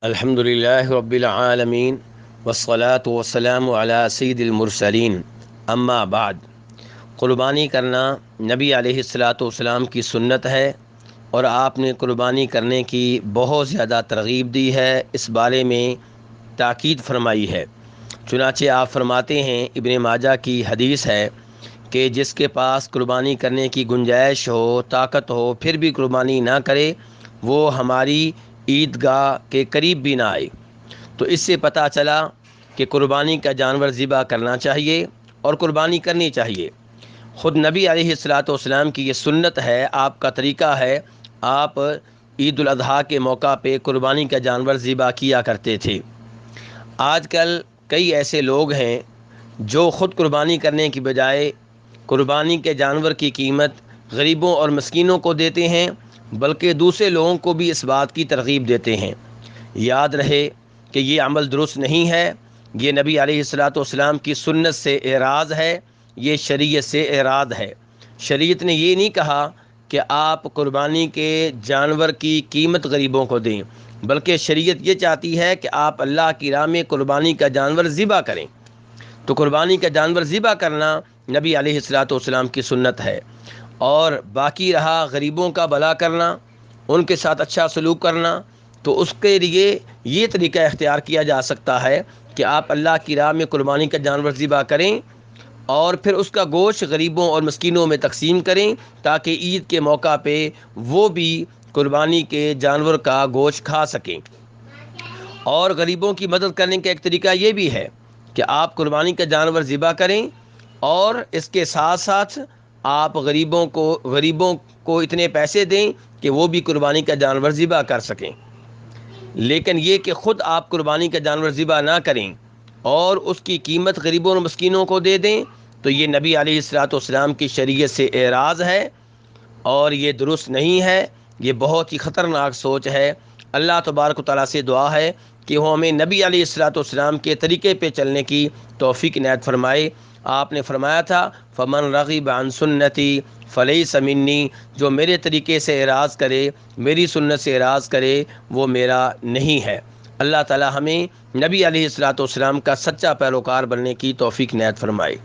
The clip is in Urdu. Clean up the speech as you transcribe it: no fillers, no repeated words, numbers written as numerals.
الحمدللہ رب العالمین والصلاة والسلام علی سید المرسلین اما بعد۔ قربانی کرنا نبی علیہ السلام کی سنت ہے اور آپ نے قربانی کرنے کی بہت زیادہ ترغیب دی ہے، اس بارے میں تاکید فرمائی ہے۔ چنانچہ آپ فرماتے ہیں، ابن ماجہ کی حدیث ہے کہ جس کے پاس قربانی کرنے کی گنجائش ہو، طاقت ہو، پھر بھی قربانی نہ کرے وہ ہماری عیدگاہ کے قریب بھی نہ آئے۔ تو اس سے پتہ چلا کہ قربانی کا جانور ذبح کرنا چاہیے اور قربانی کرنی چاہیے۔ خود نبی علیہ السلام کی یہ سنت ہے، آپ کا طریقہ ہے، آپ عید الاضحیٰ کے موقع پہ قربانی کا جانور ذبح کیا کرتے تھے۔ آج کل کئی ایسے لوگ ہیں جو خود قربانی کرنے کی بجائے قربانی کے جانور کی قیمت غریبوں اور مسکینوں کو دیتے ہیں، بلکہ دوسرے لوگوں کو بھی اس بات کی ترغیب دیتے ہیں۔ یاد رہے کہ یہ عمل درست نہیں ہے، یہ نبی علیہ السلام کی سنت سے اعراض ہے، یہ شریعت سے اعراض ہے۔ شریعت نے یہ نہیں کہا کہ آپ قربانی کے جانور کی قیمت غریبوں کو دیں، بلکہ شریعت یہ چاہتی ہے کہ آپ اللہ کی راہ میں قربانی کا جانور ذبح کریں۔ تو قربانی کا جانور ذبح کرنا نبی علیہ السلام کی سنت ہے، اور باقی رہا غریبوں کا بھلا کرنا، ان کے ساتھ اچھا سلوک کرنا، تو اس کے لیے یہ طریقہ اختیار کیا جا سکتا ہے کہ آپ اللہ کی راہ میں قربانی کا جانور ذبح کریں اور پھر اس کا گوشت غریبوں اور مسکینوں میں تقسیم کریں، تاکہ عید کے موقع پہ وہ بھی قربانی کے جانور کا گوشت کھا سکیں۔ اور غریبوں کی مدد کرنے کا ایک طریقہ یہ بھی ہے کہ آپ قربانی کا جانور ذبح کریں اور اس کے ساتھ ساتھ آپ غریبوں کو اتنے پیسے دیں کہ وہ بھی قربانی کا جانور ذبح کر سکیں۔ لیکن یہ کہ خود آپ قربانی کا جانور ذبح نہ کریں اور اس کی قیمت غریبوں اور مسکینوں کو دے دیں، تو یہ نبی علیہ السلام کی شریعت سے اعراض ہے اور یہ درست نہیں ہے، یہ بہت ہی خطرناک سوچ ہے۔ اللہ تبارک و تعالیٰ سے دعا ہے کہ وہ ہمیں نبی علیہ السلام کے طریقے پہ چلنے کی توفیق عنایت فرمائے۔ آپ نے فرمایا تھا، فمن رغب عن سنتی فلیس منی، جو میرے طریقے سے اعراض کرے، میری سنت سے اعراض کرے، وہ میرا نہیں ہے۔ اللہ تعالی ہمیں نبی علیہ السلام کا سچا پیروکار بننے کی توفیق عنایت فرمائے۔